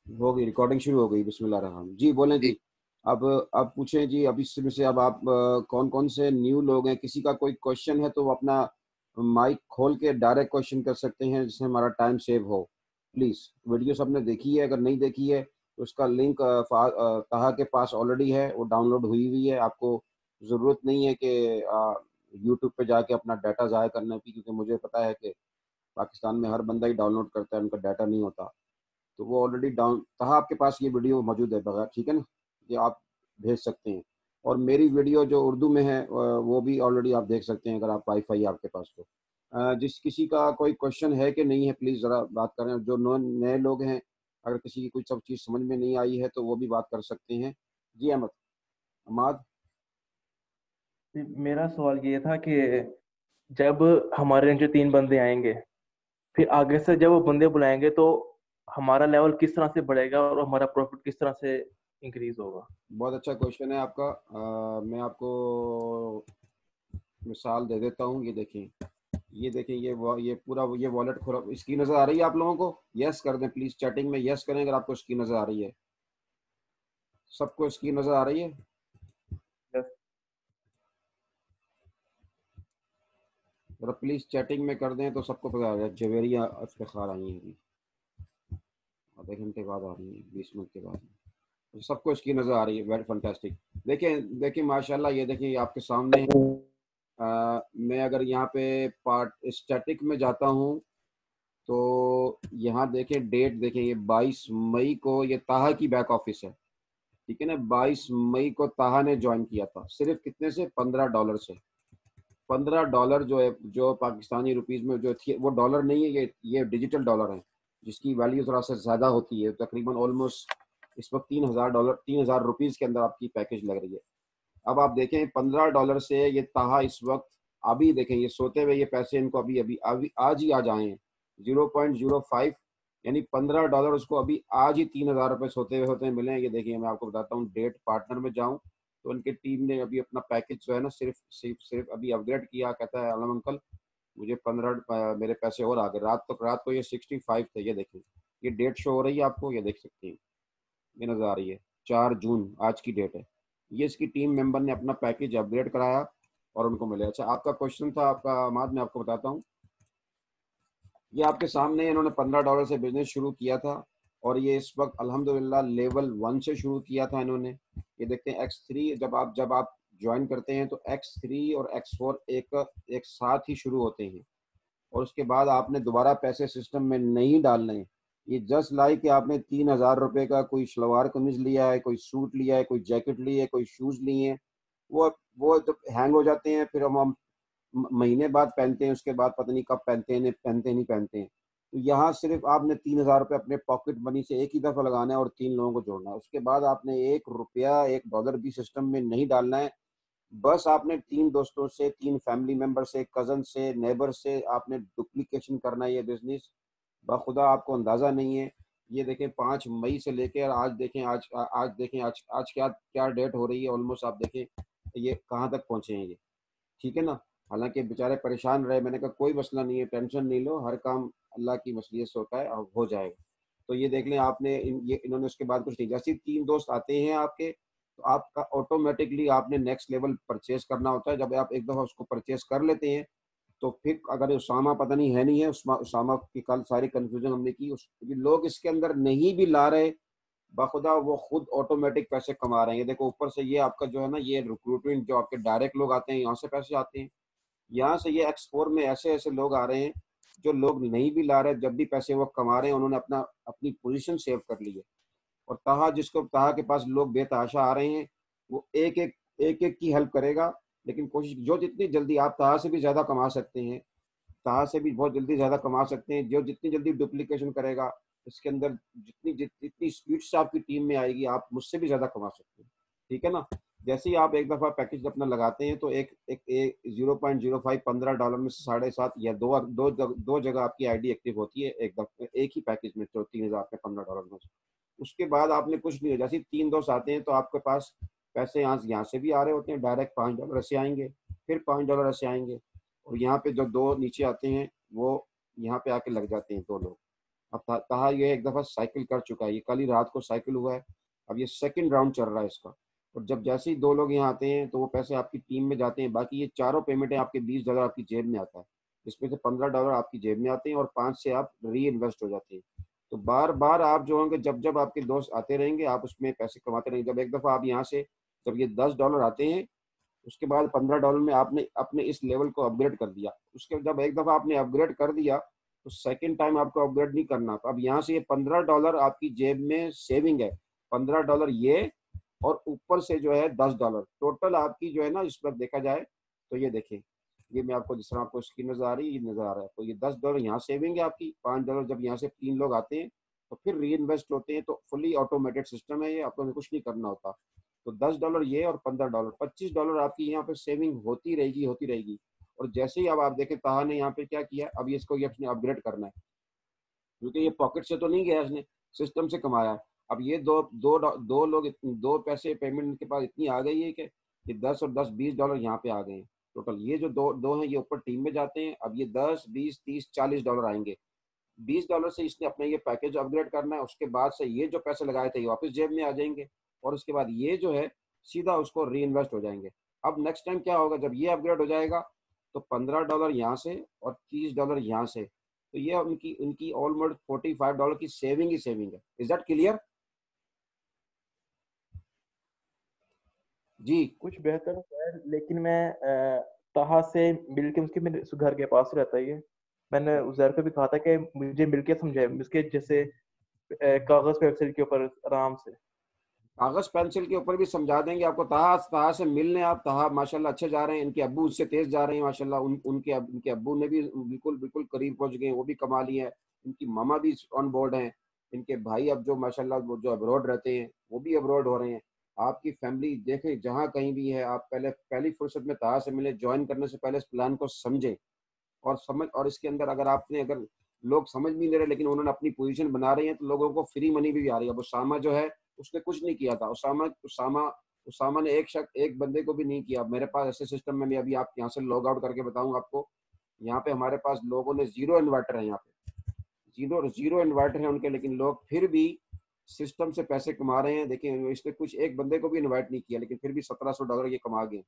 हो गई रिकॉर्डिंग, शुरू हो गई। बिस्मिल्लाह रहमान जी, बोलें जी। जी। अब पूछें जी। अब इसमें से अब आप कौन कौन से न्यू लोग हैं, किसी का कोई क्वेश्चन है तो वो अपना माइक खोल के डायरेक्ट क्वेश्चन कर सकते हैं, जिससे हमारा टाइम सेव हो। प्लीज़, वीडियो सबने देखी है? अगर नहीं देखी है तो उसका लिंक ताहा के पास ऑलरेडी है, वो डाउनलोड हुई हुई है। आपको ज़रूरत नहीं है कि यूट्यूब पे जाके अपना डाटा ज़ाया करने की, क्योंकि मुझे पता है कि पाकिस्तान में हर बंदा ही डाउनलोड करता है, उनका डाटा नहीं होता। तो वो ऑलरेडी डाउन कहाँ आपके पास ये वीडियो मौजूद है बगैर, ठीक है ना? ये आप भेज सकते हैं। और मेरी वीडियो जो उर्दू में है वो भी ऑलरेडी आप देख सकते हैं, अगर आप वाईफाई आपके पास तो। जिस किसी का कोई क्वेश्चन है कि नहीं है, प्लीज़ ज़रा बात करें। जो नए लोग हैं, अगर किसी की कोई सब चीज़ समझ में नहीं आई है तो वो भी बात कर सकते हैं। जी अहमद, अमाद। मेरा सवाल ये था कि जब हमारे जो 3 बंदे आएंगे, फिर आगे से जब वो बंदे बुलाएंगे तो हमारा लेवल किस तरह से बढ़ेगा और हमारा प्रॉफिट किस तरह से इंक्रीज होगा? बहुत अच्छा क्वेश्चन है आपका। मैं आपको मिसाल दे देता हूँ। ये देखें, ये पूरा ये वॉलेट खोला। स्क्रीन नज़र आ रही है आप लोगों को? यस कर दें प्लीज़, चैटिंग में यस करें अगर आपको स्क्रीन नज़र आ रही है। सबको स्क्रीन नज़र आ रही है? Yes. जरा प्लीज़ चैटिंग में कर दें तो सबको पता आ जाए। जवेरिया इफ्तिखार आई हैं अभी, आधे घंटे बाद आ रही हैं, 20 मिनट के बाद। तो सबको स्क्रीन नज़र आ रही है, वेरी फंटेस्टिक। देखें देखें माशाल्लाह, ये देखिए, ये आपके सामने है। मैं अगर यहाँ पे पार्ट स्टैटिक में जाता हूँ तो यहाँ देखें, डेट देखें, ये 22 मई को ये ताहा की बैक ऑफिस है, ठीक है ना? 22 मई को ताहा ने ज्वाइन किया था। सिर्फ कितने से? $15 से। $15 जो है, जो पाकिस्तानी रुपीज़ में जो थी, वो डॉलर नहीं है, ये डिजिटल डॉलर है, जिसकी वैल्यू थोड़ा सा ज़्यादा होती है। तकरीबन ऑलमोस्ट इस वक्त $3000, $3000 के अंदर आपकी पैकेज लग रही है। अब आप देखें, $15 से ये ताहा इस वक्त, अभी देखें, ये सोते हुए ये पैसे इनको अभी अभी अभी आज ही आ जाए हैं। 0.05, यानी $15 उसको अभी आज ही $3000 सोते हुए होते हैं मिले हैं। ये देखिए, मैं आपको बताता हूँ, डेट पार्टनर में जाऊँ तो उनकी टीम ने अभी अपना पैकेज जो है ना, सिर्फ अभी अपग्रेड किया। कहता है, आलम अंकल मुझे 15 मेरे पैसे और आ गए। रात को ये 65 थे। ये देखिए, ये डेट शो हो रही है आपको, ये देख सकते हैं, ये नज़र आ रही है। 4 जून आज की डेट है। ये इसकी टीम मेंबर ने अपना पैकेज अपग्रेड कराया और उनको मिले। अच्छा, आपका क्वेश्चन था आपका अमाद, मैं आपको बताता हूँ। ये आपके सामने, इन्होंने $15 से बिजनेस शुरू किया था और ये इस वक्त अल्हम्दुलिल्लाह लेवल 1 से शुरू किया था इन्होंने। ये देखते हैं X3, जब आप ज्वाइन करते हैं तो X3 और X4 एक एक साथ ही शुरू होते हैं। और उसके बाद आपने दोबारा पैसे सिस्टम में नहीं डालने हैं। ये जस्ट लाइक कि आपने $3000 का कोई शलवार कमीज लिया है, कोई सूट लिया है, कोई जैकेट ली है, कोई शूज लिए हैं। वो जब हैंग हो जाते हैं, फिर हम महीने बाद पहनते हैं, उसके बाद पता नहीं कब पहनते हैं, नहीं पहनते, नहीं पहनते हैं। तो यहाँ सिर्फ आपने $3000 अपने पॉकेट मनी से एक ही दफ़ा लगाना है और 3 लोगों को जोड़ना है। उसके बाद आपने ₹1, $1 भी सिस्टम में नहीं डालना है। बस आपने 3 दोस्तों से, 3 फैमिली मेंबर से, कज़न से, नेबर से आपने डुप्लीकेशन करना है ये बिज़नेस। बखुदा आपको अंदाज़ा नहीं है। ये देखें, 5 मई से लेकर आज देखें, आज देखें, आज क्या क्या डेट हो रही है। ऑलमोस्ट आप देखें ये कहाँ तक पहुँचे हैं ये, ठीक है ना? हालाँकि बेचारे परेशान रहे। मैंने कहा कोई मसला नहीं है, टेंशन नहीं लो, हर काम अल्लाह की मसलियत से होता है और हो जाएगा। तो ये देख लें, आपने इन्होंने उसके बाद कुछ नहीं। जैसे ही 3 दोस्त आते हैं आपके, तो आपका ऑटोमेटिकली आपने नेक्स्ट लेवल परचेज़ करना होता है। जब आप एक दफ़ा उसको परचेज़ कर लेते हैं, तो फिर अगर उसामा पता नहीं है नहीं है, उसामा की कल सारी कन्फ्यूज़न हमने की। उस लोग इसके अंदर नहीं भी ला रहे, बाखुदा वो खुद ऑटोमेटिक पैसे कमा रहे हैं। ये देखो, ऊपर से ये आपका जो है ना, ये रिक्रूटमेंट, जो आपके डायरेक्ट लोग आते हैं, यहाँ से पैसे आते हैं। यहाँ से ये एक्सपोर्ट में ऐसे ऐसे लोग आ रहे हैं, जो लोग नहीं भी ला रहे, जब भी पैसे वो कमा रहे हैं, उन्होंने अपनी पोजीशन सेव कर ली है। और ताहा के पास लोग बेतहाशा आ रहे हैं, वो एक एक की हेल्प करेगा। लेकिन कोशिश, जो जितनी जल्दी आप ताहा से भी ज़्यादा कमा सकते हैं, ताहा से भी बहुत जल्दी ज़्यादा कमा सकते हैं। जो जितनी जल्दी डुप्लीकेशन करेगा, इसके अंदर जितनी स्पीड से आपकी टीम में आएगी, आप मुझसे भी ज़्यादा कमा सकते हैं, ठीक है ना? जैसे ही आप एक दफ़ा पैकेज अपना लगाते हैं तो एक 0.05 $15 में से 7.5 या दो जगह आपकी आईडी एक्टिव होती है एक दफ़े एक ही पैकेज में, तो 3000 पे $15 में से। उसके बाद आपने कुछ नहीं है। जैसे ही 3 दोस्त आते हैं तो आपके पास पैसे यहाँ से भी आ रहे होते हैं, डायरेक्ट $5 से आएंगे, फिर $5 से आएंगे। और यहाँ पे जो 2 नीचे आते हैं, वो यहाँ पे आके लग जाते हैं 2 लोग। अब ताहा ये एक दफ़ा साइकिल कर चुका है, ये कल ही रात को साइकिल हुआ है, अब ये सेकंड राउंड चल रहा है इसका। और जब जैसे ही 2 लोग यहाँ आते हैं तो वो पैसे आपकी टीम में जाते हैं, बाकी ये चारों पेमेंटें आपके $20 आपकी जेब में आता है, इसमें से $15 आपकी जेब में आते हैं और 5 से आप री इन्वेस्ट हो जाते हैं। तो बार बार आप जो होंगे, जब जब आपके दोस्त आते रहेंगे आप उसमें पैसे कमाते रहेंगे। जब एक दफ़ा आप यहाँ से, जब ये $10 आते हैं, उसके बाद $15 में आपने अपने इस लेवल को अपग्रेड कर दिया। उसके जब एक दफ़ा आपने अपग्रेड कर दिया तो सेकंड टाइम आपको अपग्रेड नहीं करना। तो अब यहाँ से ये $15 आपकी जेब में सेविंग है, $15 ये, और ऊपर से जो है $10 टोटल आपकी जो है ना, इस पर देखा जाए तो ये देखें, ये मैं आपको जिस तरह आपको स्क्रीन नजर आ रही है, ये नजर आ रहा है, तो ये $10 यहाँ सेविंग है आपकी, $5 जब यहाँ से 3 लोग आते हैं तो फिर री इन्वेस्ट होते हैं। तो फुली ऑटोमेटेड सिस्टम है ये, आपको कुछ नहीं करना होता। तो $10 ये और $15, $25 आपकी यहाँ पे सेविंग होती रहेगी, होती रहेगी। और जैसे ही अब आप देखें ताहा ने यहाँ पे क्या किया, अब ये इसको ये अपने अपग्रेड करना है, क्योंकि ये पॉकेट से तो नहीं गया, इसने सिस्टम से कमाया है। अब ये दो लोग, दो पैसे पेमेंट इनके पास इतनी आ गई है कि ये 10 और 10 $20 यहाँ पे आ गए हैं टोटल। ये जो दो दो हैं ये ऊपर टीम में जाते हैं। अब ये 10, 20, 30, $40 आएंगे। $20 से इसने अपना ये पैकेज अपग्रेड करना है, उसके बाद से ये जो पैसे लगाए थे ये वापस जेब में आ जाएंगे, और उसके बाद ये जो है सीधा उसको री इन्वेस्ट हो जाएंगे। अब नेक्स्ट टाइम क्या होगा, जब ये अपग्रेड हो जाएगा तो $15 यहाँ से और $30 यहाँ से, तो ये उनकी उनकी ऑलमोस्ट $45 की सेविंग ही सेविंग है। Is that clear? जी। कुछ बेहतर है, लेकिन मैं ताहा से मिल के, उसके मेरे घर के पास रहता है ये, मैंने उजैर को भी कहा था कि मुझे मिल के समझाए, उसके जैसे कागज पेंसिल के ऊपर आराम से। कागज पेंसिल के ऊपर भी समझा देंगे आपको। तहा तहा से मिलने आप, तहा माशाल्लाह अच्छे जा रहे हैं, इनके अब्बू उससे तेज जा रहे हैं माशाल्लाह। उनके अब्बू ने भी बिल्कुल बिल्कुल करीब पहुंच गए, वो भी कमा लिए हैं। इनकी मामा भी ऑन बोर्ड हैं। इनके भाई अब जो माशाल्लाह वो जो अब्रॉड रहते हैं वो भी अब्रॉड हो रहे हैं। आपकी फैमिली देखें जहाँ कहीं भी है, आप पहले पहली फुर्सत में तहा से मिले, ज्वाइन करने से पहले इस प्लान को समझें और समझ, और इसके अंदर अगर लोग समझ भी नहीं रहे लेकिन उन्होंने अपनी पोजीशन बना रहे हैं तो लोगों को फ्री मनी भी आ रही है। अब उसामा जो है उसने कुछ नहीं किया था, उसामा उसामा उसामा ने एक बंदे को भी नहीं किया। मेरे पास ऐसे सिस्टम में, मैं अभी आप यहाँ से लॉग आउट करके बताऊँ आपको, यहाँ पे हमारे पास लोगों ने जीरो इन्वर्टर है, यहाँ पे जीरो जीरो इन्वर्टर है उनके, लेकिन लोग फिर भी सिस्टम से पैसे कमा रहे हैं। देखिए इसने कुछ एक बंदे को भी इन्वाइट नहीं किया लेकिन फिर भी $1700 ये कमा गए।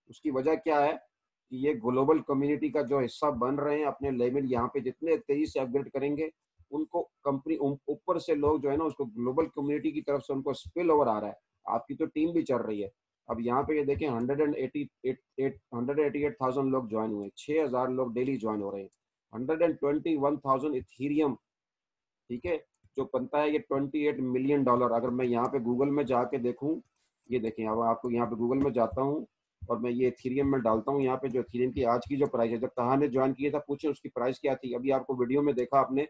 उसकी वजह क्या है कि ये ग्लोबल कम्युनिटी का जो हिस्सा बन रहे हैं। अपने लेवल यहाँ पे जितने तेजी से अपग्रेड करेंगे, उनको कंपनी ऊपर से लोग जो है ना, उसको ग्लोबल कम्युनिटी की तरफ से उनको स्पिल ओवर आ रहा है। आपकी तो टीम भी चल रही है। अब यहाँ पे ये देखें 188,000 लोग ज्वाइन हुए, 6,000 लोग डेली ज्वाइन हो रहे हैं, 121,000 इथीरियम, ठीक है, जो बनता है ये $28 मिलियन। अगर मैं यहाँ पे गूगल में जाके देखूँ, ये देखें, अब आपको यहाँ पे गूगल में जाता हूँ और मैं ये इथीरियम में डालता हूँ। यहाँ पे जो इथीरियम की आज की जो प्राइस है, जब तहा ने ज्वाइन किया था पूछे उसकी प्राइस क्या थी, अभी आपको वीडियो में देखा आपने,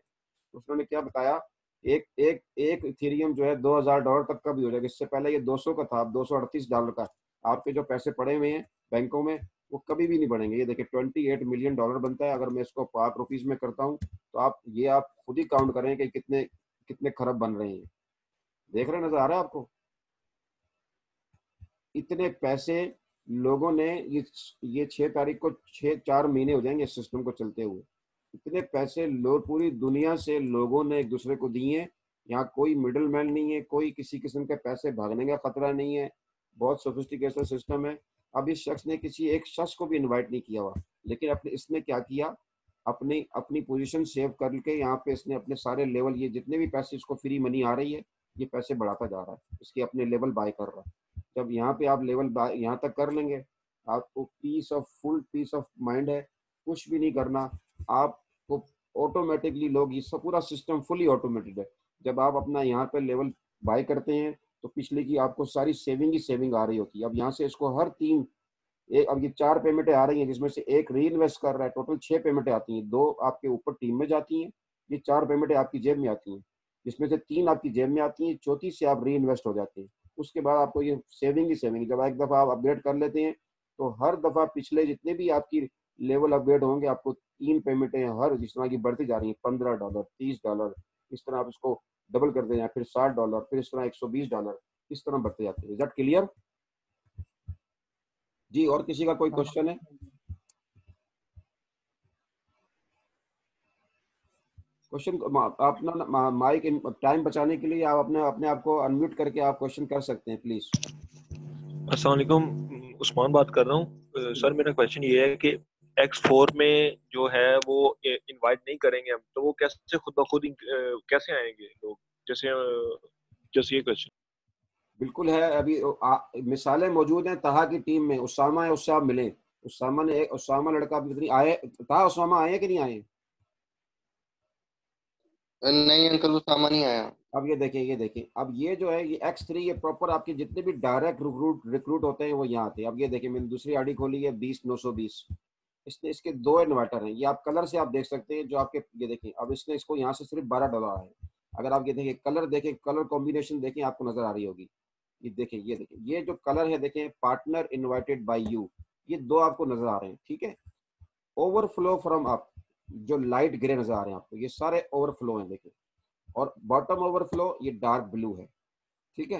उसने क्या बताया, एक एक एक इथीरियम जो है $2,000 तक का भी हो जाएगा। इससे पहले ये 200 का था, अब $238 का। आपके जो पैसे पड़े हुए हैं बैंकों में वो कभी भी नहीं बढ़ेंगे। ये देखिए $28 मिलियन बनता है। अगर मैं इसको पाक रुपीज में करता हूँ तो आप खुद ही काउंट करें कि कितने कितने खरब बन रहे हैं। देख रहे, नजर आ रहा है आपको? इतने पैसे लोगों ने, ये 6 तारीख को 4 महीने हो जाएंगे इस सिस्टम को चलते हुए। इतने पैसे लोग पूरी दुनिया से लोगों ने एक दूसरे को दिए हैं। यहाँ कोई मिडिल मैन नहीं है, कोई किसी किस्म के पैसे भागने का खतरा नहीं है। बहुत सोफिस्टिकेटेड सिस्टम है। अब इस शख्स ने किसी एक शख्स को भी इनवाइट नहीं किया हुआ, लेकिन अपने इसने क्या किया, अपनी अपनी पोजीशन सेव करके यहाँ पे इसने अपने सारे लेवल, ये जितने भी पैसे इसको फ्री मनी आ रही है, ये पैसे बढ़ाता जा रहा है, इसके अपने लेवल बाय कर रहा है। जब यहाँ पे आप लेवल बाय यहाँ तक कर लेंगे, आपको फुल पीस ऑफ माइंड है, कुछ भी नहीं करना आपको। ऑटोमेटिकली लोग, ये सब पूरा सिस्टम फुली ऑटोमेटेड है। जब आप अपना यहाँ पे लेवल बाय करते हैं तो पिछले की आपको सारी सेविंग ही सेविंग आ रही होती है। अब यहाँ से इसको हर तीन, एक, अब ये 4 पेमेंटें आ रही हैं जिसमें से एक री इन्वेस्ट कर रहा है, टोटल 6 पेमेंटें आती हैं, 2 आपके ऊपर टीम में जाती हैं, ये 4 पेमेंटें आपकी जेब में आती हैं, जिसमें से 3 आपकी जेब में आती हैं, चौथी से आप री इन्वेस्ट हो जाते हैं। उसके बाद आपको ये सेविंग ही सेविंग, जब एक दफ़ा आप अपग्रेड कर लेते हैं तो हर दफ़ा पिछले जितने भी आपकी लेवल अपग्रेड होंगे, आपको 3 पेमेंटें हर जिस तरह की बढ़ती जा रही हैं, $15, $30, इस तरह आप इसको डबल करते जाए, फिर $60, फिर इस तरह $120, इस तरह बढ़ते जाते हैं। Is that clear? जी, और किसी का कोई हाँ, क्वेश्चन है? क्वेश्चन अपना माइक टाइम बचाने के लिए आप अपने अपने आप को अनम्यूट करके आप क्वेश्चन कर सकते हैं प्लीज। अस्सलाम वालेकुम, उस्मान बात कर रहा हूँ। सर मेरा क्वेश्चन ये है कि X4 में जो है वो इनवाइट नहीं करेंगे हम, तो वो कैसे खुद ब खुद कैसे आएंगे लोग, जैसे जैसे ये क्वेश्चन। बिल्कुल है, अभी मिसालें मौजूद हैं तहा की टीम में, उसामा है, उससे आप मिले। उसामा लड़का अभी नहीं आए, तहा उसामा आए कि नहीं आए? नहीं अंकल, वो सामान नहीं आया। अब ये देखें, ये देखें, अब ये जो है ये X3, ये प्रॉपर आपके जितने भी डायरेक्ट रिक्रूट होते हैं वो यहाँ आते हैं। अब ये देखें, मैंने दूसरी आईडी खोली है 20,920। इसने इसके 2 इन्वर्टर हैं, ये आप कलर से आप देख सकते हैं जो आपके, ये देखें अब इसने इसको यहाँ से सिर्फ $12 है। अगर आप ये देखें कलर, देखें कलर कॉम्बिनेशन देखें, आपको नजर आ रही होगी। ये देखें, ये देखें, ये जो कलर है देखें, पार्टनर इनवाइटेड बाय यू, ये 2 आपको नजर आ रहे हैं, ठीक है। ओवरफ्लो फ्रॉम अप, जो लाइट ग्रे नजर आ रहे हैं आपको, ये सारे ओवरफ्लो हैं देखें। और बॉटम ओवरफ्लो ये डार्क ब्लू है, ठीक है।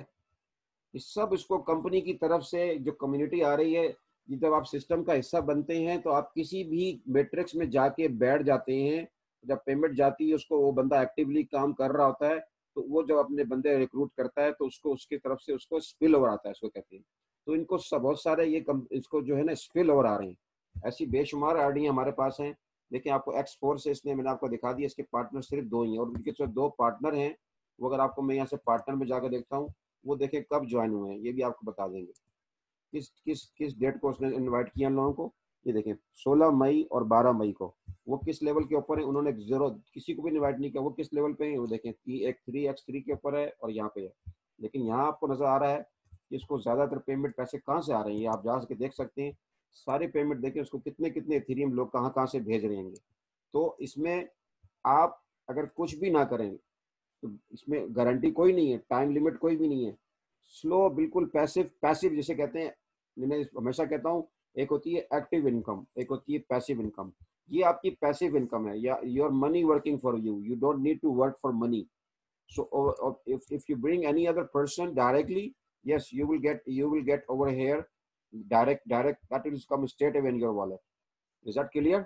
ये सब इसको कंपनी की तरफ से जो कम्युनिटी आ रही है, ये जब आप सिस्टम का हिस्सा बनते हैं तो आप किसी भी मैट्रिक्स में जाके बैठ जाते हैं। जब पेमेंट जाती है उसको, वो बंदा एक्टिवली काम कर रहा होता है, तो वो जब अपने बंदे रिक्रूट करता है तो उसको उसकी तरफ से उसको स्पिल ओवर आता है, इसको कहते हैं। तो इनको सब बहुत सारे ये इसको जो है ना स्पिल ओवर आ रहे हैं। ऐसी बेशुमार आईडी हमारे पास हैं। देखिए आपको X4 से इसने, मैंने आपको दिखा दिया, इसके पार्टनर सिर्फ 2 ही हैं, और उनके जो 2 पार्टनर हैं वो अगर आपको मैं यहाँ से पार्टनर में जाकर देखता हूँ, वो देखें कब ज्वाइन हुए हैं, ये भी आपको बता देंगे। किस किस किस डेट को उसने इनवाइट किया इन लोगों को, ये देखें 16 मई और 12 मई को। वो किस लेवल के ऊपर है, उन्होंने जीरो किसी को भी इनवाइट नहीं किया। वो किस लेवल पे है, वो देखें X3 के ऊपर है और यहाँ पे है। लेकिन यहाँ आपको नजर आ रहा है कि इसको ज्यादातर पेमेंट पैसे कहाँ से आ रहे हैं, ये आप जा के देख सकते हैं। सारे पेमेंट देखें उसको, कितने कितने इथेरियम लोग कहाँ कहाँ से भेज रहे हैं। तो इसमें आप अगर कुछ भी ना करें तो इसमें गारंटी कोई नहीं है, टाइम लिमिट कोई भी नहीं है। स्लो, बिल्कुल पैसिव, पैसिव जिसे कहते हैं, मैंने हमेशा कहता हूँ, एक होती है एक्टिव इनकम, एक होती है पैसिव इनकम। ये आपकी पैसिव इनकम है, या your money working for you, you don't need to work for money. So if you bring any other person directly, yes, you will get over here direct that will come straight away in your wallet. Is that clear?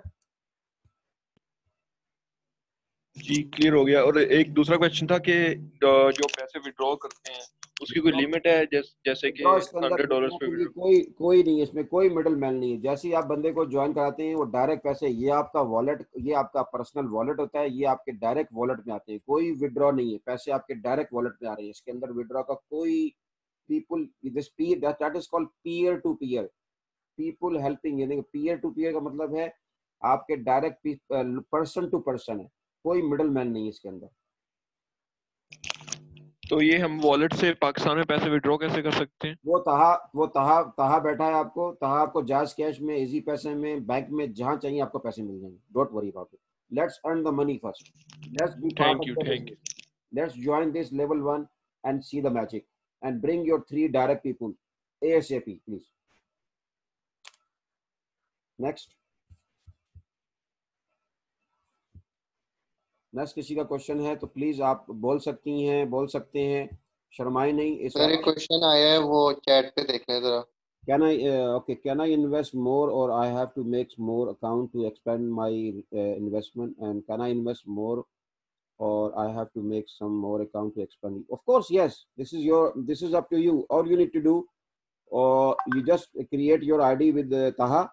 जी clear हो गया। और एक दूसरा question था कि जो पैसे विड्रॉ करते हैं उसकी कोई लिमिट है, जैसे कि $100 पे विड्रॉ? कोई नहीं है, इसमें कोई मिडल मैन नहीं है। जैसे ही आप बंदे को ज्वाइन कराते हैं वो डायरेक्ट पैसे, ये आपका वॉलेट, ये आपका पर्सनल वॉलेट होता है, ये आपके डायरेक्ट वॉलेट में आते हैं। कोई विड्रॉ नहीं है, पैसे आपके डायरेक्ट वॉलेट में आ रहे हैं। इसके अंदर विड्रॉ का कोई, people this peer, that is called peer to peer, people helping. यानी पीयर टू पीयर का मतलब है आपके डायरेक्ट पर्सन टू पर्सन है, कोई मिडल मैन नहीं है इसके अंदर। तो ये हम वॉलेट से पाकिस्तान में पैसे विड्रॉ कैसे कर सकते हैं? वो तहा बैठा है, आपको जायज कैश में, इजी पैसे में, बैंक में, जहां चाहिए आपको पैसे मिल जाएंगे। Don't worry about it, let's earn the money first, let's be part of the business, let's join this level 1 and see the magic and bring your 3 direct people ASAP please. Next किसी का question है तो please आप बोल सकती हैं, बोल सकते हैं, शर्माए नहीं। सर एक क्वेश्चन आया है, वो चैट पे देख लें जरा। Can I invest more, or I have to make more account to expand my investment, and can I invest more, or I have to make some more account to expand? Of course, yes. This is up to you. All you need to do, or you just create your ID with Taha,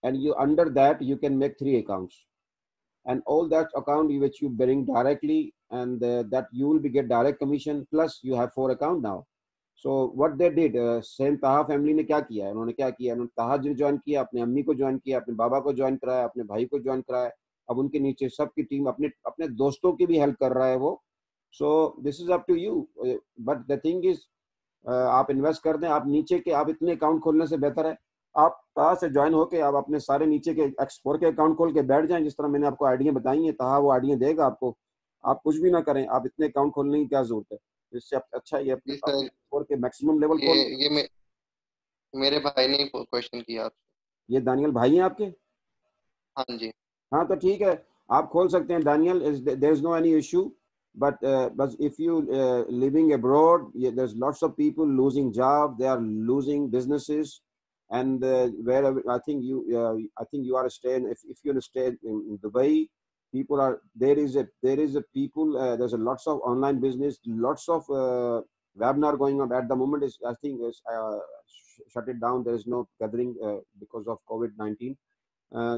and you under that you can make 3 accounts, and all that account which you bring directly, and that you will be get direct commission, plus you have 4 account now. So what they did, same ताहा family ने क्या किया है, उन्होंने क्या किया, उन्होंने ताहा ज्वाइन किया, अपने अम्मी को ज्वाइन किया, अपने बाबा को ज्वाइन कराया, अपने भाई को ज्वाइन कराया। अब उनके नीचे सबकी टीम अपने अपने दोस्तों की भी हेल्प कर रहा है वो। So this is up to you, but the thing is आप इन्वेस्ट कर दें। आप नीचे के, आप इतने अकाउंट खोलने से बेहतर है आप ताहा से ज्वाइन होके आप अपने सारे नीचे के X4 के अकाउंट खोल के बैठ जाएं। जिस तरह मैंने आपको आइडिया बताई है, ताहा वो आइडिया देगा आपको। आप कुछ भी ना करें, आप इतने अकाउंट खोलने की क्या जरूरत है, इससे अच्छा ये X4 के मैक्सिमम लेवल खोल। ये मेरे भाई ने क्वेश्चन किया आपसे। ये दानियल भाई हैं आपके? हाँ जी। हाँ तो ठीक है, आप खोल सकते हैं दानियल, there is no any issue. but if you living abroad, there's lots of people losing job, they are losing businesses, and wherever I think you are staying, if you stay in Dubai, People are there is a people there's a lots of online business, lots of webinar going on at the moment. Is I think is shut it down. There is no gathering because of COVID-19.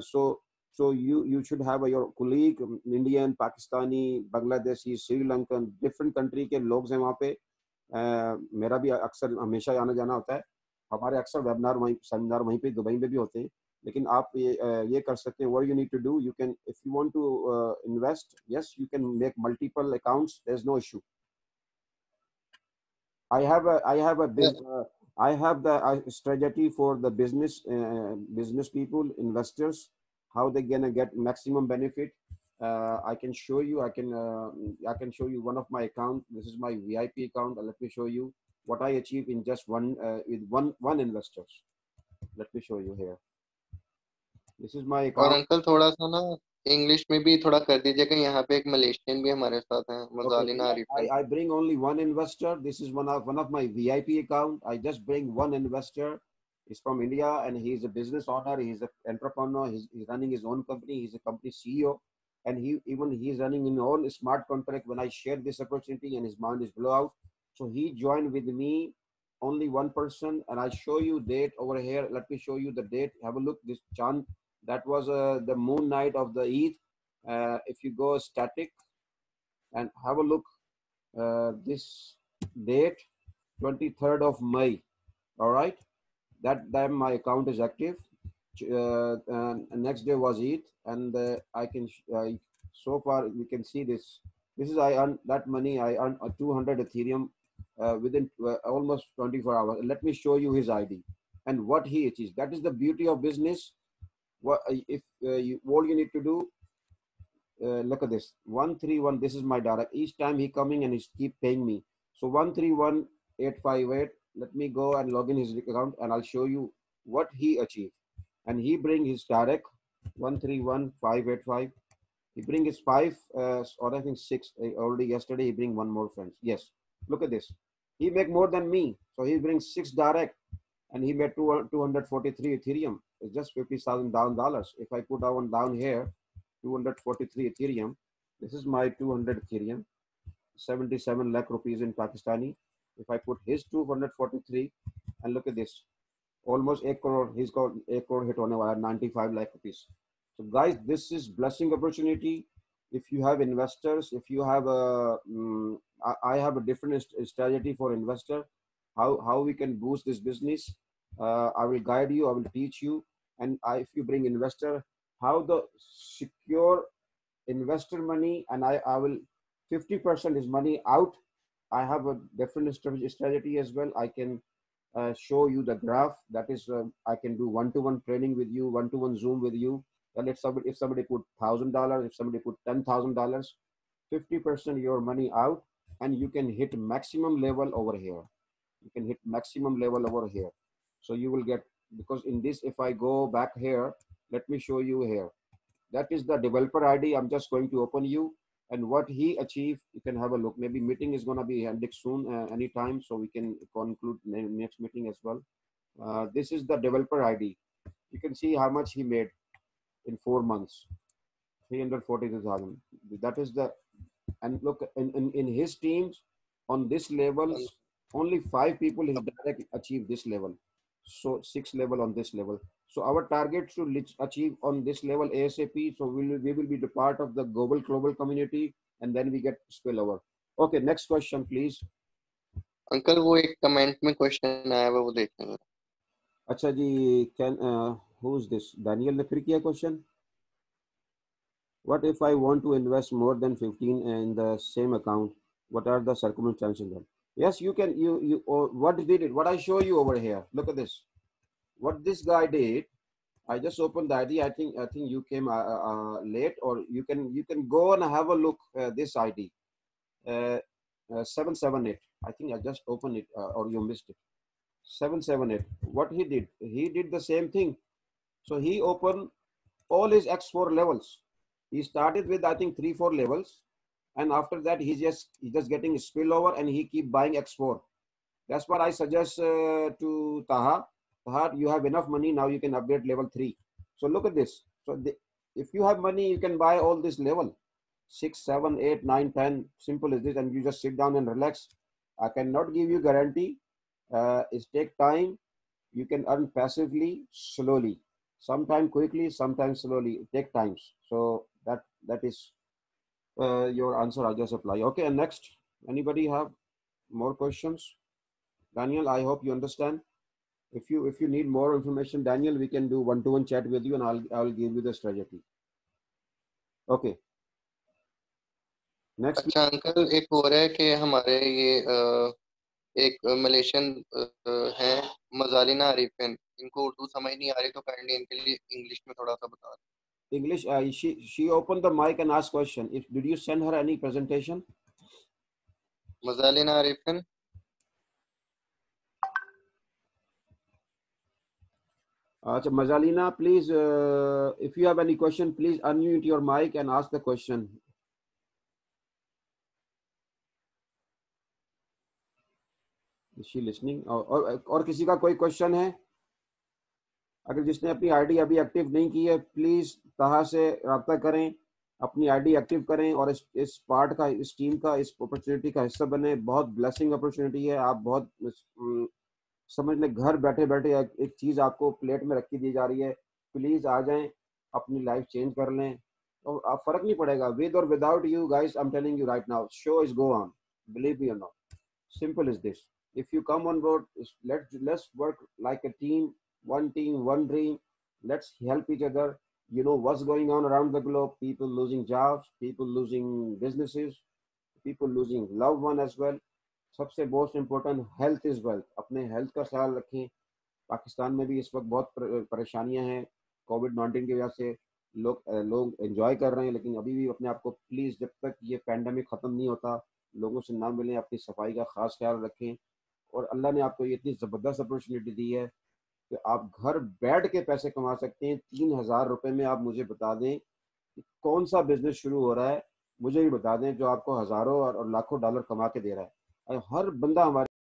So you should have your colleague, Indian, Pakistani, Bangladeshi, Sri Lankan, different country के लोग हैं वहाँ पे. मेरा भी अक्सर हमेशा आना जाना होता है. हमारे अक्सर वेबिनार वहीं सेमिनार वहीं पे दुबई में भी होते हैं. लेकिन आप ये कर सकते हैं. What you need to do, you can, if you want to invest, yes, you can make multiple accounts. There's no issue. I have the strategy for the business people, investors, how they gonna get maximum benefit. I can show you. I can show you one of my account. This is my VIP account. Let me show you what I achieve in just one with one investors. Let me show you here. This is my account. और uncle थोड़ा सा ना English में भी थोड़ा कर दीजिएगा. यहाँ पे एक मलेशियन भी हमारे साथ हैं, मजालिना Arif. I bring only one investor. This is one of my VIP account. I just bring one investor. He's from India and he's a business owner. He's an entrepreneur. He's running his own company. He's a company CEO, and he's running his own smart contract. When I share this opportunity, and his mind is blown out, so he joined with me. Only one person, and I show you date over here. Let me show you the date. Have a look. This Chand. That was the moon night of the Eid. If you go static and have a look, this date, 23rd of May. All right, that time my account is active. Next day was Eid, and I can so far you can see this. This is I earned that money. I earned 200 Ethereum within almost 24 hours. Let me show you his ID and what he achieves. That is the beauty of business. What if all you need to do, look at this 131. This is my direct. Each time he coming and he keep paying me. So 131,858. Let me go and log in his account and I'll show you what he achieved. And he bring his direct 131,585. He bring his 5 or I think 6 already yesterday. He bring one more friends. Yes, look at this. He make more than me. So he brings 6 direct. And he made 243 Ethereum. It's just $50,000. If I put down here, 243 Ethereum. This is my 200 Ethereum, 77 lakh rupees in Pakistani. If I put his 243 and look at this, almost 8 crore. He's got 8 crore hit on 95 lakh rupees. So guys, this is blessing opportunity. If you have investors, if you have I have a different strategy for investor. How we can boost this business. I will guide you. I will teach you. And if you bring investor, how the secure investor money, and I will 50% is money out. I have a different strategy as well. I can show you the graph. That is, I can do one-to-one training with you, one-to-one Zoom with you. And if somebody put $1,000, if somebody put $10,000, 50% your money out, and you can hit maximum level over here. You can hit maximum level over here. So you will get, because in this, if I go back here, let me show you here. That is the developer ID. I'm just going to open you, and what he achieved, you can have a look. Maybe meeting is going to be ended soon, anytime, so we can conclude next meeting as well. This is the developer ID. You can see how much he made in 4 months, 342,000. That is the, and look in his teams on this level. Only 5 people has direct achieve this level. So 6 level on this level. So our target should achieve on this level ASAP. So we will be the part of the global community, and then we get spillover. Okay, next question, please. Uncle वो एक comment में question आया है वो देखेंगे. अच्छा जी, who is this? Daniel ने फिर किया question. What if I want to invest more than 15 in the same account? What are the circumstances? Yes, you can. What did it? What I show you over here? Look at this. What this guy did. I just opened the ID. I think you came late, or you can go and have a look. This ID, 778. I think I just opened it, or you missed it. 778. What he did the same thing. So he opened all his X4 levels. He started with I think 3-4 levels. And after that, he's just getting spillover, and he keep buying X4. That's what I suggest to Taha. Taha, you have enough money now. You can upgrade level 3. So look at this. So If you have money, you can buy all this level 6, 7, 8, 9, 10. Simple as this, and you just sit down and relax. I cannot give you guarantee. It take time. You can earn passively, slowly. Sometimes quickly, sometimes slowly. It take times. So that is your answer. I just apply. Okay, and next, anybody have more questions? Daniel, I hope you understand. If you need more information, Daniel, we can do one-to-one chat with you, and I'll give you the strategy. Okay. Next. अच्छा uncle, एक और है कि हमारे ये एक Malaysian हैं मजालिना आरिफिन, इनको उर्दू समझ नहीं आ रही, तो काइंडली इनके लिए इंग्लिश में थोड़ा सा बता दें। English. She opened the mic and asked question. Did you send her any presentation? मजालिना आरिफिन। अच्छा, Mazalina, please, if you have any question, please unmute your mic and ask the question. Is she listening? और किसी का कोई question है? अगर जिसने अपनी ID अभी एक्टिव नहीं की है, प्लीज ताहा से रब्ता करें, अपनी आईडी एक्टिव करें और इस पार्ट का, इस टीम का, इस अपॉर्चुनिटी का हिस्सा बने। बहुत ब्लेसिंग अपॉर्चुनिटी है। आप बहुत समझ लें, घर बैठे बैठे एक चीज आपको प्लेट में रखी दी जा रही है। प्लीज आ जाएं, अपनी लाइफ चेंज कर लें, तो आप फर्क नहीं पड़ेगा विद और without you guys. I am telling you right now, show is go on, believe me और not, simple is this. If you come on board, let's work like a team, one team, one dream. Let's help each other. You know what's going on around the globe. People losing jobs, people losing businesses, people losing loved one as well. सबसे most important, health is wealth. अपने health का ख्याल रखें। पाकिस्तान में भी इस वक्त बहुत परेशानियां हैं कोविड-19 की वजह से। लोग एंजॉय कर रहे हैं, लेकिन अभी भी अपने आप को प्लीज, जब तक ये पैंडेमिक खत्म नहीं होता, लोगों से ना मिलें, अपनी सफाई का खास ख्याल रखें। और अल्लाह ने आपको ये इतनी ज़बरदस्त अपॉर्चुनिटी दी है कि आप घर बैठ के पैसे कमा सकते हैं। 3,000 रुपये में आप मुझे बता दें कि कौन सा बिजनेस शुरू हो रहा है, मुझे भी बता दें, जो आपको हज़ारों और लाखों डॉलर कमा के दे रहा है। हर बंदा हमारे